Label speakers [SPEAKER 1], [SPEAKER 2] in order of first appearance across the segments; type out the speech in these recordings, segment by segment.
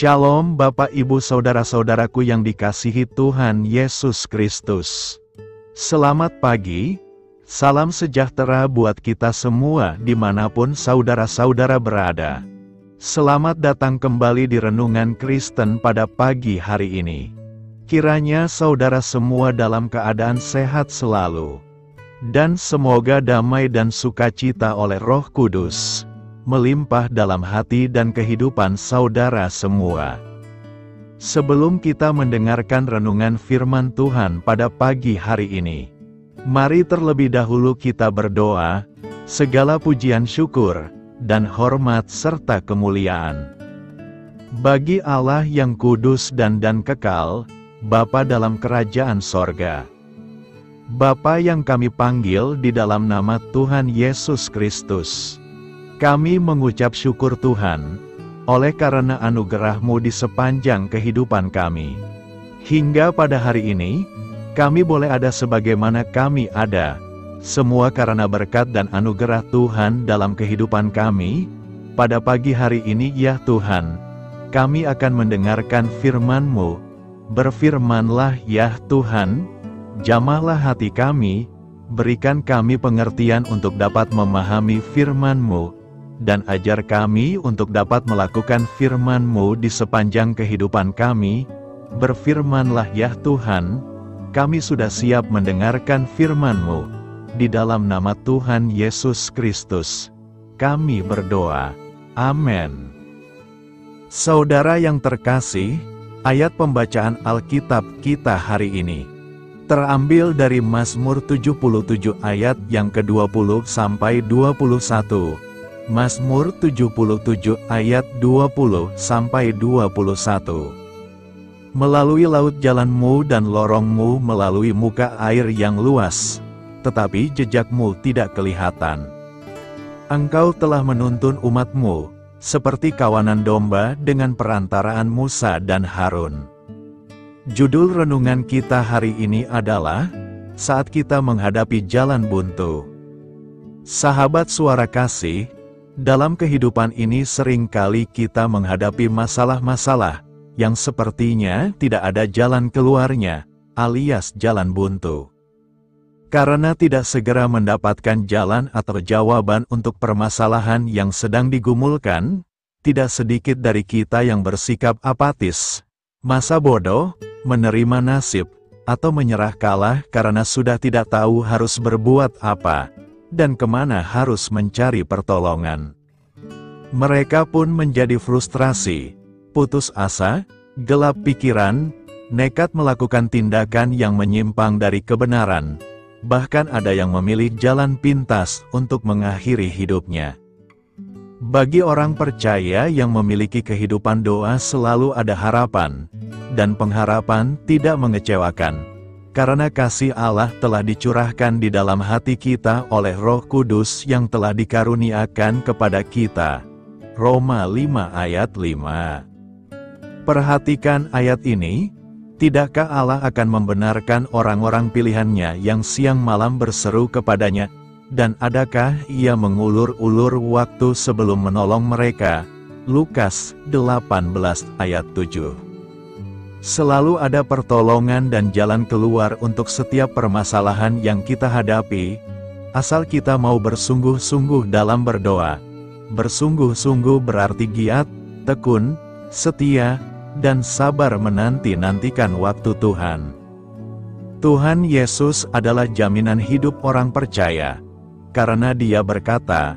[SPEAKER 1] Shalom Bapak Ibu Saudara-saudaraku yang dikasihi Tuhan Yesus Kristus. Selamat pagi, salam sejahtera buat kita semua dimanapun saudara-saudara berada. Selamat datang kembali di Renungan Kristen pada pagi hari ini. Kiranya saudara semua dalam keadaan sehat selalu. Dan semoga damai dan sukacita oleh Roh Kudus melimpah dalam hati dan kehidupan saudara semua. Sebelum kita mendengarkan renungan firman Tuhan pada pagi hari ini, mari terlebih dahulu kita berdoa. Segala pujian syukur dan hormat serta kemuliaan bagi Allah yang kudus dan kekal, Bapa dalam kerajaan sorga. Bapa yang kami panggil di dalam nama Tuhan Yesus Kristus. Kami mengucap syukur Tuhan, oleh karena anugerah-Mu di sepanjang kehidupan kami. Hingga pada hari ini, kami boleh ada sebagaimana kami ada, semua karena berkat dan anugerah Tuhan dalam kehidupan kami. Pada pagi hari ini ya Tuhan, kami akan mendengarkan firman-Mu. Berfirmanlah ya Tuhan, jamahlah hati kami, berikan kami pengertian untuk dapat memahami firman-Mu, dan ajar kami untuk dapat melakukan firman-Mu di sepanjang kehidupan kami. Berfirmanlah ya Tuhan, kami sudah siap mendengarkan firman-Mu. Di dalam nama Tuhan Yesus Kristus, kami berdoa. Amin. Saudara yang terkasih, ayat pembacaan Alkitab kita hari ini terambil dari Mazmur 77 ayat yang ke-20 sampai 21. Mazmur 77 ayat 20 sampai 21. Melalui laut jalan-Mu dan lorong-Mu melalui muka air yang luas, tetapi jejak-Mu tidak kelihatan. Engkau telah menuntun umat-Mu seperti kawanan domba dengan perantaraan Musa dan Harun. Judul renungan kita hari ini adalah Saat Kita Menghadapi Jalan Buntu. Sahabat suara kasih, dalam kehidupan ini seringkali kita menghadapi masalah-masalah yang sepertinya tidak ada jalan keluarnya, alias jalan buntu. Karena tidak segera mendapatkan jalan atau jawaban untuk permasalahan yang sedang digumulkan, tidak sedikit dari kita yang bersikap apatis, masa bodoh, menerima nasib, atau menyerah kalah karena sudah tidak tahu harus berbuat apa dan kemana harus mencari pertolongan. Mereka pun menjadi frustrasi, putus asa, gelap pikiran, nekat melakukan tindakan yang menyimpang dari kebenaran. Bahkan ada yang memilih jalan pintas untuk mengakhiri hidupnya. Bagi orang percaya yang memiliki kehidupan doa selalu ada harapan, dan pengharapan tidak mengecewakan. Karena kasih Allah telah dicurahkan di dalam hati kita oleh Roh Kudus yang telah dikaruniakan kepada kita. Roma 5 ayat 5. Perhatikan ayat ini, tidakkah Allah akan membenarkan orang-orang pilihannya yang siang malam berseru kepadanya, dan adakah Ia mengulur-ulur waktu sebelum menolong mereka? Lukas 18 ayat 7. Selalu ada pertolongan dan jalan keluar untuk setiap permasalahan yang kita hadapi, asal kita mau bersungguh-sungguh dalam berdoa. Bersungguh-sungguh berarti giat, tekun, setia, dan sabar menanti-nantikan waktu Tuhan. Tuhan Yesus adalah jaminan hidup orang percaya, karena Dia berkata,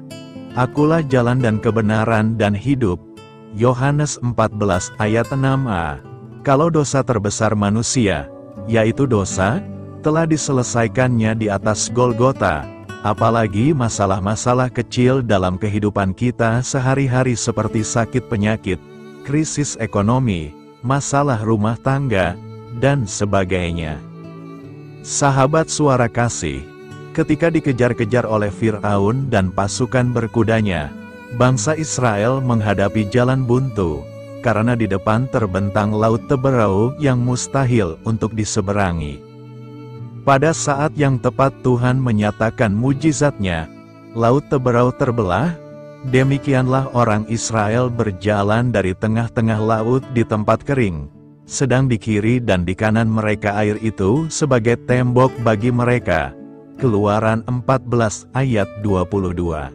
[SPEAKER 1] "Akulah jalan dan kebenaran dan hidup." Yohanes 14 ayat 6a. Kalau dosa terbesar manusia, yaitu dosa, telah diselesaikannya di atas Golgota, apalagi masalah-masalah kecil dalam kehidupan kita sehari-hari seperti sakit penyakit, krisis ekonomi, masalah rumah tangga, dan sebagainya. Sahabat suara kasih, ketika dikejar-kejar oleh Fir'aun dan pasukan berkudanya, bangsa Israel menghadapi jalan buntu, karena di depan terbentang laut teberau yang mustahil untuk diseberangi. Pada saat yang tepat Tuhan menyatakan mujizat-Nya, laut teberau terbelah, Demikianlah orang Israel berjalan dari tengah-tengah laut di tempat kering, sedang di kiri dan di kanan mereka air itu sebagai tembok bagi mereka. Keluaran 14 ayat 22.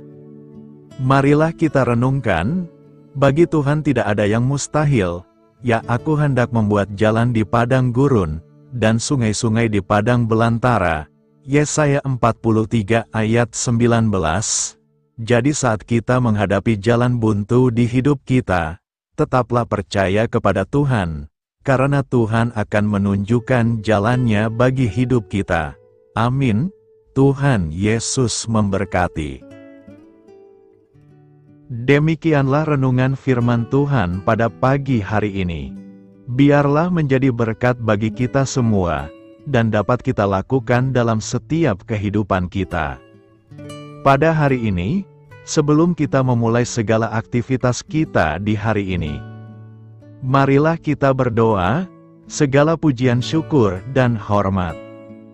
[SPEAKER 1] Marilah kita renungkan, bagi Tuhan tidak ada yang mustahil. Ya, aku hendak membuat jalan di padang gurun, dan sungai-sungai di padang belantara. Yesaya 43 ayat 19. Jadi saat kita menghadapi jalan buntu di hidup kita, tetaplah percaya kepada Tuhan, karena Tuhan akan menunjukkan jalannya bagi hidup kita. Amin. Tuhan Yesus memberkati. Demikianlah renungan firman Tuhan pada pagi hari ini. Biarlah menjadi berkat bagi kita semua, dan dapat kita lakukan dalam setiap kehidupan kita. Pada hari ini, sebelum kita memulai segala aktivitas kita di hari ini, marilah kita berdoa, segala pujian syukur dan hormat,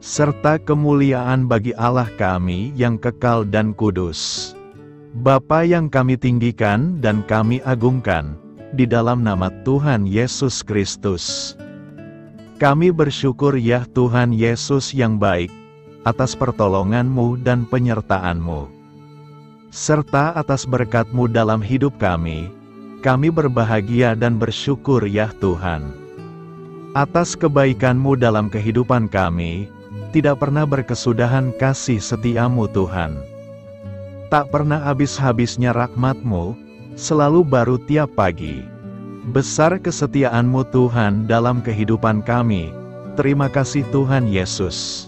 [SPEAKER 1] serta kemuliaan bagi Allah kami yang kekal dan kudus. Bapa yang kami tinggikan dan kami agungkan, di dalam nama Tuhan Yesus Kristus. Kami bersyukur ya Tuhan Yesus yang baik, atas pertolongan-Mu dan penyertaan-Mu, serta atas berkat-Mu dalam hidup kami berbahagia dan bersyukur ya Tuhan. Atas kebaikan-Mu dalam kehidupan kami, tidak pernah berkesudahan kasih setia-Mu Tuhan. Tak pernah habis-habisnya rahmat-Mu, selalu baru tiap pagi. Besar kesetiaan-Mu Tuhan dalam kehidupan kami. Terima kasih Tuhan Yesus.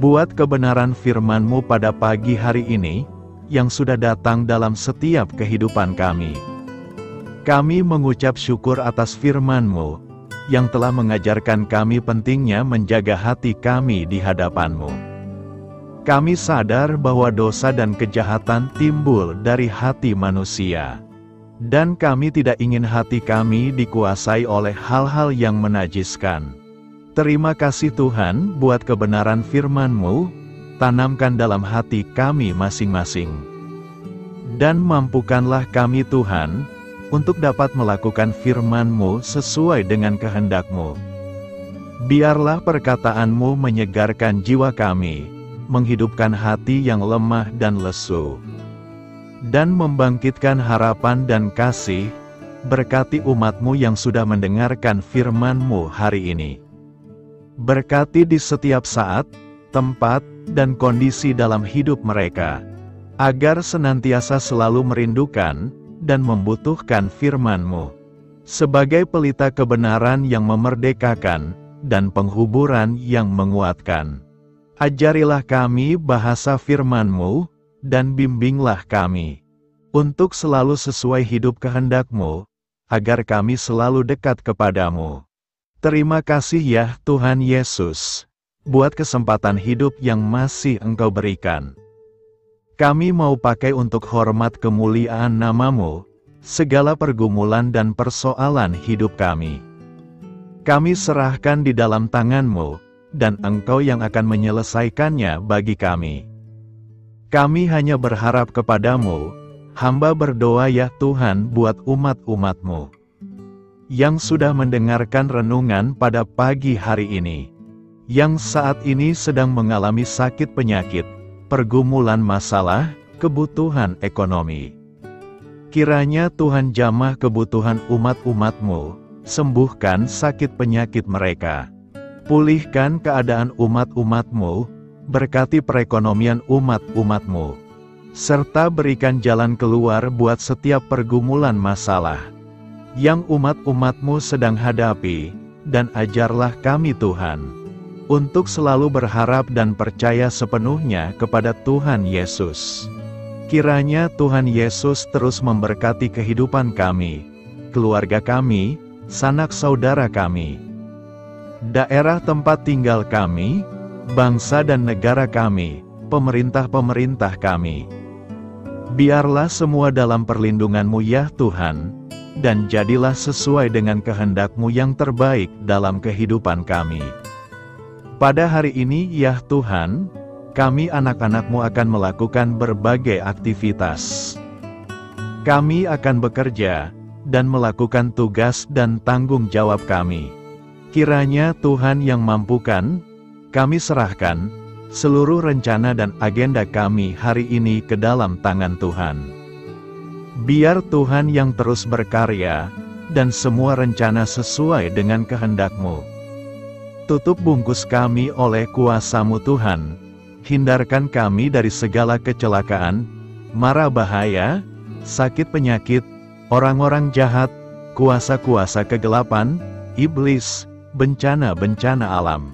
[SPEAKER 1] Buat kebenaran firman-Mu pada pagi hari ini, yang sudah datang dalam setiap kehidupan kami. Kami mengucap syukur atas firman-Mu, yang telah mengajarkan kami pentingnya menjaga hati kami di hadapan-Mu. Kami sadar bahwa dosa dan kejahatan timbul dari hati manusia. Dan kami tidak ingin hati kami dikuasai oleh hal-hal yang menajiskan. Terima kasih Tuhan buat kebenaran firman-Mu, tanamkan dalam hati kami masing-masing. Dan mampukanlah kami Tuhan, untuk dapat melakukan firman-Mu sesuai dengan kehendak-Mu. Biarlah perkataan-Mu menyegarkan jiwa kami, menghidupkan hati yang lemah dan lesu, dan membangkitkan harapan dan kasih. Berkati umat-Mu yang sudah mendengarkan firman-Mu hari ini. Berkati di setiap saat, tempat, dan kondisi dalam hidup mereka, agar senantiasa selalu merindukan dan membutuhkan firman-Mu, sebagai pelita kebenaran yang memerdekakan, dan penghuburan yang menguatkan. Ajarilah kami bahasa firman-Mu, dan bimbinglah kami, untuk selalu sesuai hidup kehendak-Mu, agar kami selalu dekat kepadamu. Terima kasih ya Tuhan Yesus, buat kesempatan hidup yang masih Engkau berikan. Kami mau pakai untuk hormat kemuliaan nama-Mu, segala pergumulan dan persoalan hidup kami. Kami serahkan di dalam tangan-Mu, dan Engkau yang akan menyelesaikannya bagi kami. Kami hanya berharap kepadamu, hamba berdoa ya Tuhan buat umat-umat-Mu, yang sudah mendengarkan renungan pada pagi hari ini, yang saat ini sedang mengalami sakit penyakit, pergumulan masalah, kebutuhan ekonomi. Kiranya Tuhan jamah kebutuhan umat-umat-Mu, sembuhkan sakit penyakit mereka. Pulihkan keadaan umat-umat-Mu, berkati perekonomian umat-umat-Mu, serta berikan jalan keluar buat setiap pergumulan masalah yang umat-umat-Mu sedang hadapi, dan ajarlah kami Tuhan, untuk selalu berharap dan percaya sepenuhnya kepada Tuhan Yesus. Kiranya Tuhan Yesus terus memberkati kehidupan kami, keluarga kami, sanak saudara kami, daerah tempat tinggal kami, bangsa dan negara kami, pemerintah-pemerintah kami. Biarlah semua dalam perlindungan-Mu ya Tuhan, dan jadilah sesuai dengan kehendak-Mu yang terbaik dalam kehidupan kami. Pada hari ini ya Tuhan, kami anak-anak-Mu akan melakukan berbagai aktivitas. Kami akan bekerja dan melakukan tugas dan tanggung jawab kami. Kiranya Tuhan yang mampukan, kami serahkan seluruh rencana dan agenda kami hari ini ke dalam tangan Tuhan. Biar Tuhan yang terus berkarya, dan semua rencana sesuai dengan kehendak-Mu. Tutup bungkus kami oleh kuasa-Mu Tuhan, hindarkan kami dari segala kecelakaan, mara bahaya, sakit penyakit, orang-orang jahat, kuasa-kuasa kegelapan, iblis, bencana-bencana alam.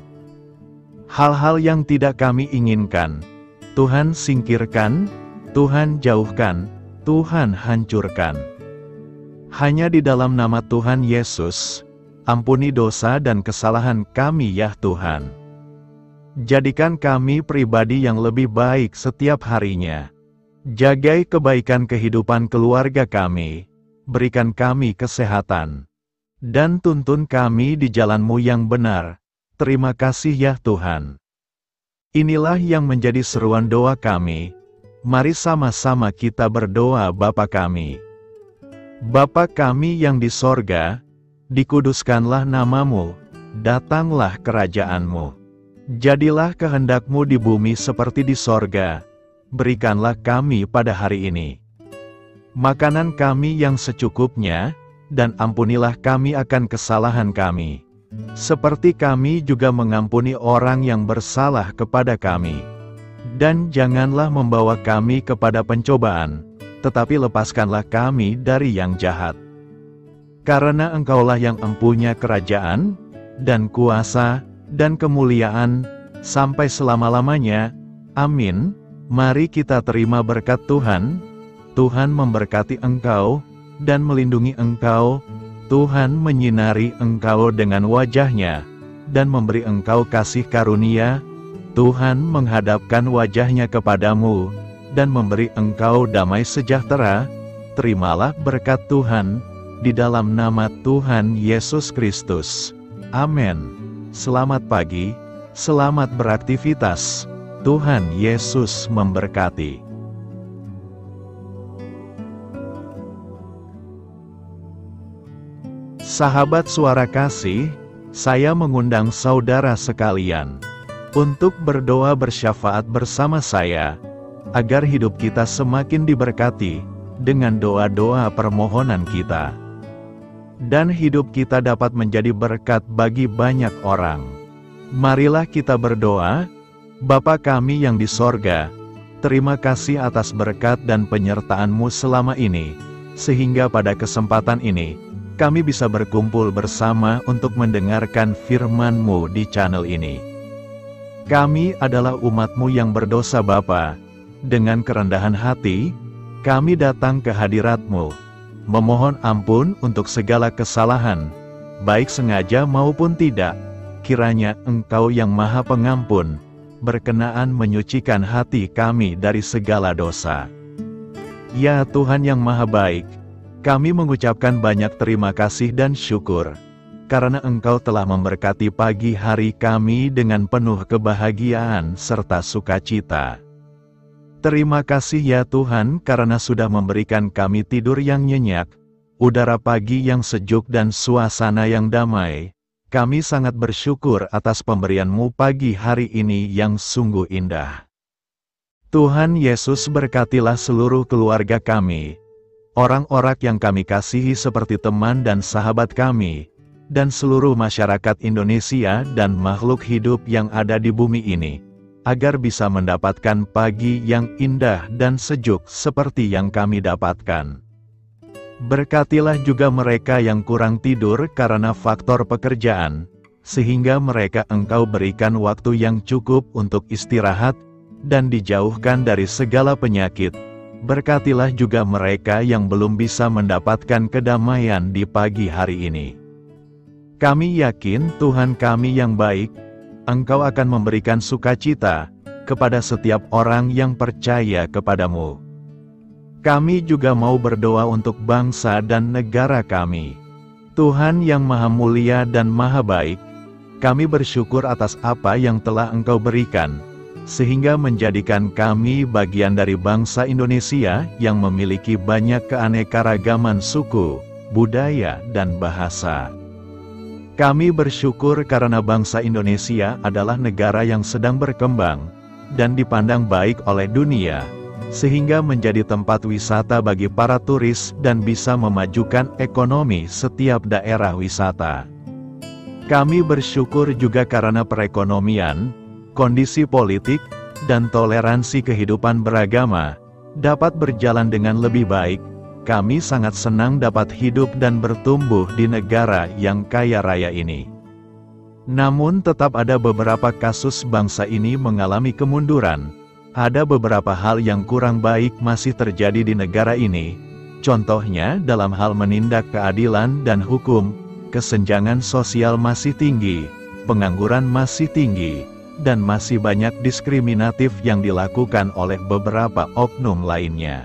[SPEAKER 1] Hal-hal yang tidak kami inginkan, Tuhan singkirkan, Tuhan jauhkan, Tuhan hancurkan. Hanya di dalam nama Tuhan Yesus, ampuni dosa dan kesalahan kami ya Tuhan. Jadikan kami pribadi yang lebih baik setiap harinya. Jagai kebaikan kehidupan keluarga kami, berikan kami kesehatan, dan tuntun kami di jalan-Mu yang benar. Terima kasih ya Tuhan. Inilah yang menjadi seruan doa kami. Mari sama-sama kita berdoa Bapa kami. Bapa kami yang di sorga, dikuduskanlah nama-Mu, datanglah kerajaan-Mu. Jadilah kehendak-Mu di bumi seperti di sorga. Berikanlah kami pada hari ini makanan kami yang secukupnya, dan ampunilah kami akan kesalahan kami, seperti kami juga mengampuni orang yang bersalah kepada kami. Dan janganlah membawa kami kepada pencobaan, tetapi lepaskanlah kami dari yang jahat. Karena Engkaulah yang empunya kerajaan, dan kuasa, dan kemuliaan, sampai selama-lamanya. Amin. Mari kita terima berkat Tuhan. Tuhan memberkati engkau, dan melindungi engkau. Tuhan menyinari engkau dengan wajah-Nya, dan memberi engkau kasih karunia. Tuhan menghadapkan wajah-Nya kepadamu, dan memberi engkau damai sejahtera. Terimalah berkat Tuhan, di dalam nama Tuhan Yesus Kristus. Amin. Selamat pagi, selamat beraktivitas. Tuhan Yesus memberkati. Sahabat Suara Kasih, saya mengundang saudara sekalian untuk berdoa bersyafaat bersama saya, agar hidup kita semakin diberkati dengan doa-doa permohonan kita, dan hidup kita dapat menjadi berkat bagi banyak orang. Marilah kita berdoa. Bapa kami yang di sorga, terima kasih atas berkat dan penyertaan-Mu selama ini, sehingga pada kesempatan ini, kami bisa berkumpul bersama untuk mendengarkan firman-Mu di channel ini. Kami adalah umat-Mu yang berdosa Bapa. Dengan kerendahan hati, kami datang ke hadirat-Mu, memohon ampun untuk segala kesalahan, baik sengaja maupun tidak. Kiranya Engkau yang Maha Pengampun, berkenaan menyucikan hati kami dari segala dosa. Ya Tuhan yang Maha Baik, kami mengucapkan banyak terima kasih dan syukur, karena Engkau telah memberkati pagi hari kami dengan penuh kebahagiaan serta sukacita. Terima kasih ya Tuhan karena sudah memberikan kami tidur yang nyenyak, udara pagi yang sejuk dan suasana yang damai. Kami sangat bersyukur atas pemberian-Mu pagi hari ini yang sungguh indah. Tuhan Yesus berkatilah seluruh keluarga kami, orang-orang yang kami kasihi seperti teman dan sahabat kami, dan seluruh masyarakat Indonesia dan makhluk hidup yang ada di bumi ini, agar bisa mendapatkan pagi yang indah dan sejuk seperti yang kami dapatkan. Berkatilah juga mereka yang kurang tidur karena faktor pekerjaan, sehingga mereka Engkau berikan waktu yang cukup untuk istirahat, dan dijauhkan dari segala penyakit. Berkatilah juga mereka yang belum bisa mendapatkan kedamaian di pagi hari ini. Kami yakin Tuhan kami yang baik, Engkau akan memberikan sukacita kepada setiap orang yang percaya kepadamu. Kami juga mau berdoa untuk bangsa dan negara kami. Tuhan yang Maha Mulia dan Maha Baik, kami bersyukur atas apa yang telah Engkau berikan, sehingga menjadikan kami bagian dari bangsa Indonesia yang memiliki banyak keanekaragaman suku, budaya, dan bahasa. Kami bersyukur karena bangsa Indonesia adalah negara yang sedang berkembang dan dipandang baik oleh dunia, sehingga menjadi tempat wisata bagi para turis dan bisa memajukan ekonomi setiap daerah wisata. Kami bersyukur juga karena perekonomian, kondisi politik, dan toleransi kehidupan beragama dapat berjalan dengan lebih baik. Kami sangat senang dapat hidup dan bertumbuh di negara yang kaya raya ini. Namun tetap ada beberapa kasus bangsa ini mengalami kemunduran. Ada beberapa hal yang kurang baik masih terjadi di negara ini. Contohnya dalam hal menindak keadilan dan hukum, kesenjangan sosial masih tinggi, pengangguran masih tinggi, dan masih banyak diskriminatif yang dilakukan oleh beberapa oknum lainnya.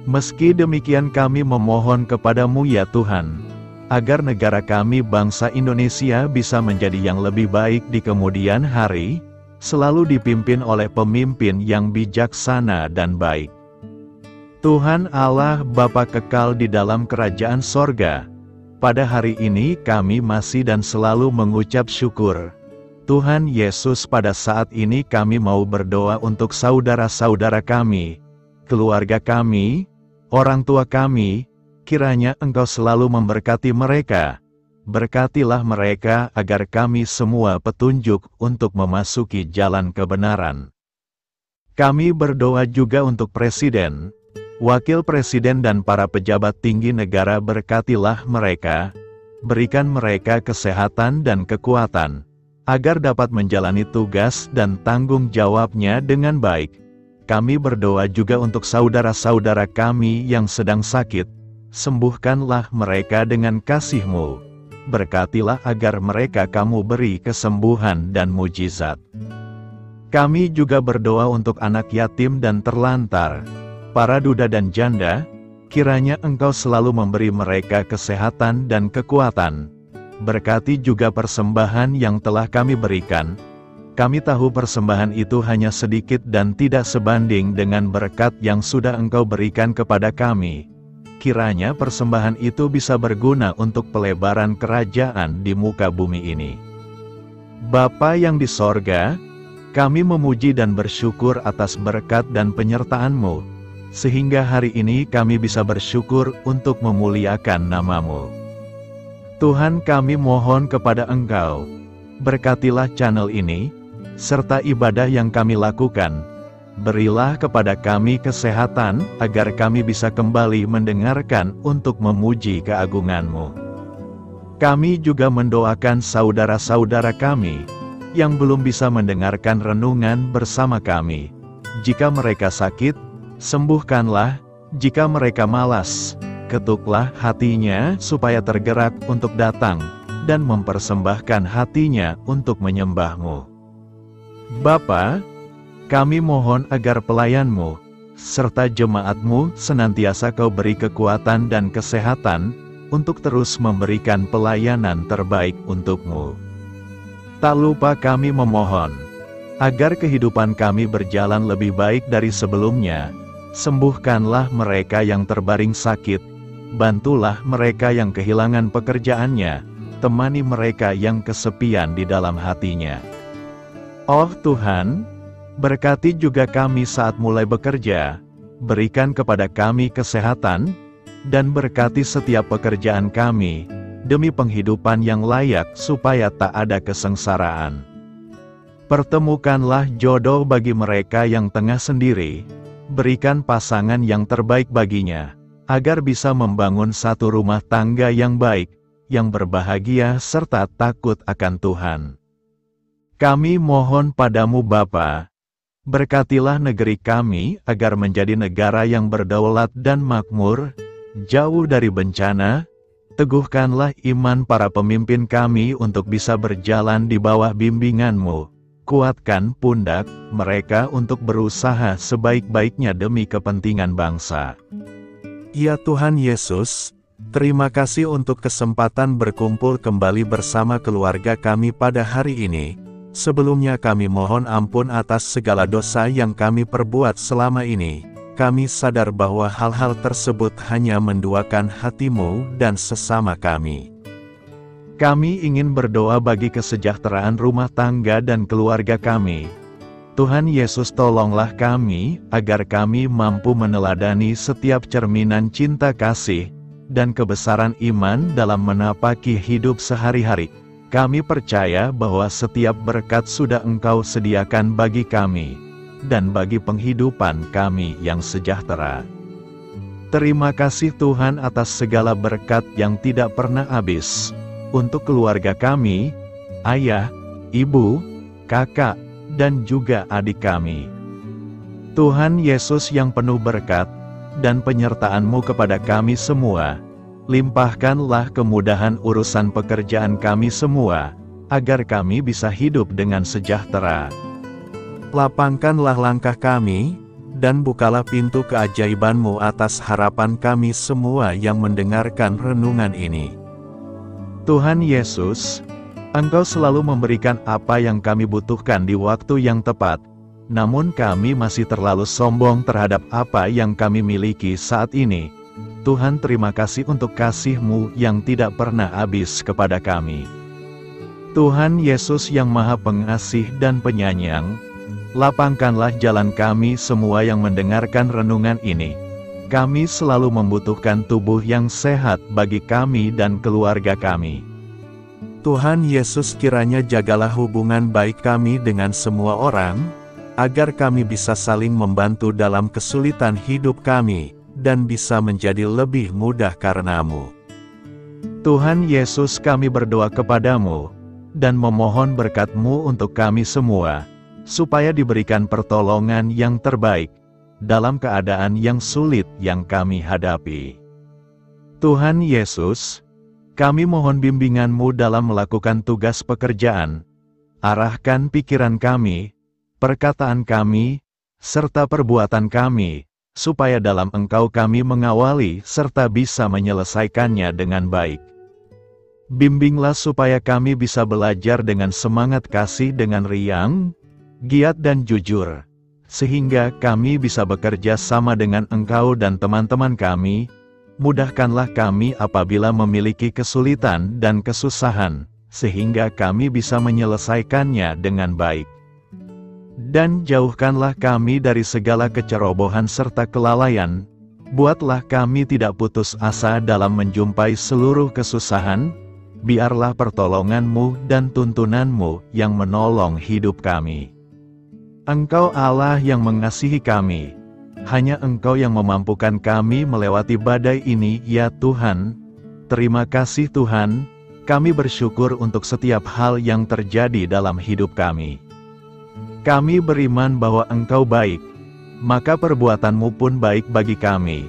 [SPEAKER 1] Meski demikian kami memohon kepadamu ya Tuhan, agar negara kami bangsa Indonesia bisa menjadi yang lebih baik di kemudian hari, selalu dipimpin oleh pemimpin yang bijaksana dan baik. Tuhan Allah Bapa kekal di dalam kerajaan sorga, pada hari ini kami masih dan selalu mengucap syukur. Tuhan Yesus, pada saat ini kami mau berdoa untuk saudara-saudara kami, keluarga kami, orang tua kami, kiranya Engkau selalu memberkati mereka. Berkatilah mereka agar kami semua petunjuk untuk memasuki jalan kebenaran. Kami berdoa juga untuk Presiden, Wakil Presiden dan para pejabat tinggi negara. Berkatilah mereka, berikan mereka kesehatan dan kekuatan, agar dapat menjalani tugas dan tanggung jawabnya dengan baik. Kami berdoa juga untuk saudara-saudara kami yang sedang sakit, sembuhkanlah mereka dengan kasih-Mu. Berkatilah agar mereka Kamu beri kesembuhan dan mujizat. Kami juga berdoa untuk anak yatim dan terlantar, para duda dan janda, kiranya Engkau selalu memberi mereka kesehatan dan kekuatan. Berkati juga persembahan yang telah kami berikan. Kami tahu persembahan itu hanya sedikit dan tidak sebanding dengan berkat yang sudah Engkau berikan kepada kami. Kiranya persembahan itu bisa berguna untuk pelebaran kerajaan di muka bumi ini. Bapa yang di sorga, kami memuji dan bersyukur atas berkat dan penyertaan-Mu, sehingga hari ini kami bisa bersyukur untuk memuliakan nama-Mu. Tuhan, kami mohon kepada Engkau, berkatilah channel ini, serta ibadah yang kami lakukan. Berilah kepada kami kesehatan, agar kami bisa kembali mendengarkan untuk memuji keagungan-Mu. Kami juga mendoakan saudara-saudara kami, yang belum bisa mendengarkan renungan bersama kami. Jika mereka sakit, sembuhkanlah. Jika mereka malas, ketuklah hatinya supaya tergerak untuk datang, dan mempersembahkan hatinya untuk menyembah-Mu. Bapa, kami mohon agar pelayan-Mu, serta jemaat-Mu senantiasa Kau beri kekuatan dan kesehatan, untuk terus memberikan pelayanan terbaik untuk-Mu. Tak lupa kami memohon, agar kehidupan kami berjalan lebih baik dari sebelumnya. Sembuhkanlah mereka yang terbaring sakit, bantulah mereka yang kehilangan pekerjaannya, temani mereka yang kesepian di dalam hatinya. Oh Tuhan, berkati juga kami saat mulai bekerja, berikan kepada kami kesehatan, dan berkati setiap pekerjaan kami, demi penghidupan yang layak supaya tak ada kesengsaraan. Pertemukanlah jodoh bagi mereka yang tengah sendiri, berikan pasangan yang terbaik baginya, agar bisa membangun satu rumah tangga yang baik, yang berbahagia serta takut akan Tuhan. Kami mohon padamu Bapa, berkatilah negeri kami agar menjadi negara yang berdaulat dan makmur, jauh dari bencana. Teguhkanlah iman para pemimpin kami untuk bisa berjalan di bawah bimbingan-Mu. Kuatkan pundak mereka untuk berusaha sebaik-baiknya demi kepentingan bangsa. Ya Tuhan Yesus, terima kasih untuk kesempatan berkumpul kembali bersama keluarga kami pada hari ini. Sebelumnya kami mohon ampun atas segala dosa yang kami perbuat selama ini. Kami sadar bahwa hal-hal tersebut hanya menduakan hati-Mu dan sesama kami. Kami ingin berdoa bagi kesejahteraan rumah tangga dan keluarga kami. Tuhan Yesus, tolonglah kami, agar kami mampu meneladani setiap cerminan cinta kasih dan kebesaran iman dalam menapaki hidup sehari-hari. Kami percaya bahwa setiap berkat sudah Engkau sediakan bagi kami, dan bagi penghidupan kami yang sejahtera. Terima kasih Tuhan atas segala berkat yang tidak pernah habis, untuk keluarga kami, ayah, ibu, kakak, dan juga adik kami. Tuhan Yesus yang penuh berkat dan penyertaan-Mu kepada kami semua, limpahkanlah kemudahan urusan pekerjaan kami semua, agar kami bisa hidup dengan sejahtera. Lapangkanlah langkah kami, dan bukalah pintu keajaiban-Mu atas harapan kami semua yang mendengarkan renungan ini. Tuhan Yesus, Engkau selalu memberikan apa yang kami butuhkan di waktu yang tepat, namun kami masih terlalu sombong terhadap apa yang kami miliki saat ini. Tuhan, terima kasih untuk kasih-Mu yang tidak pernah habis kepada kami. Tuhan Yesus yang Maha Pengasih dan Penyayang, lapangkanlah jalan kami semua yang mendengarkan renungan ini. Kami selalu membutuhkan tubuh yang sehat bagi kami dan keluarga kami. Tuhan Yesus, kiranya jagalah hubungan baik kami dengan semua orang, agar kami bisa saling membantu dalam kesulitan hidup kami, dan bisa menjadi lebih mudah karena-Mu. Tuhan Yesus, kami berdoa kepada-Mu, dan memohon berkat-Mu untuk kami semua, supaya diberikan pertolongan yang terbaik, dalam keadaan yang sulit yang kami hadapi. Tuhan Yesus, kami mohon bimbingan-Mu dalam melakukan tugas pekerjaan. Arahkan pikiran kami, perkataan kami, serta perbuatan kami, supaya dalam Engkau kami mengawali serta bisa menyelesaikannya dengan baik. Bimbinglah supaya kami bisa belajar dengan semangat kasih dengan riang, giat dan jujur, sehingga kami bisa bekerja sama dengan Engkau dan teman-teman kami. Mudahkanlah kami apabila memiliki kesulitan dan kesusahan, sehingga kami bisa menyelesaikannya dengan baik. Dan jauhkanlah kami dari segala kecerobohan serta kelalaian. Buatlah kami tidak putus asa dalam menjumpai seluruh kesusahan. Biarlah pertolongan-Mu dan tuntunan-Mu yang menolong hidup kami. Engkau Allah yang mengasihi kami. Hanya Engkau yang memampukan kami melewati badai ini, ya Tuhan. Terima kasih Tuhan, kami bersyukur untuk setiap hal yang terjadi dalam hidup kami. Kami beriman bahwa Engkau baik, maka perbuatan-Mu pun baik bagi kami.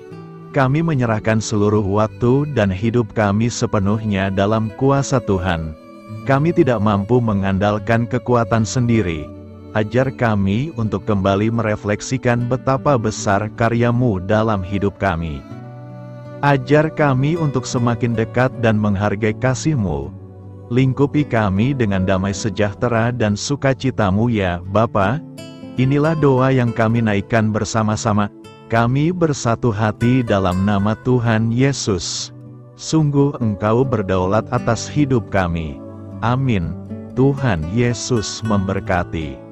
[SPEAKER 1] Kami menyerahkan seluruh waktu dan hidup kami sepenuhnya dalam kuasa Tuhan. Kami tidak mampu mengandalkan kekuatan sendiri. Ajar kami untuk kembali merefleksikan betapa besar karya-Mu dalam hidup kami. Ajar kami untuk semakin dekat dan menghargai kasih-Mu. Lingkupi kami dengan damai sejahtera dan sukacita-Mu ya Bapa. Inilah doa yang kami naikkan bersama-sama. Kami bersatu hati dalam nama Tuhan Yesus. Sungguh Engkau berdaulat atas hidup kami. Amin. Tuhan Yesus memberkati.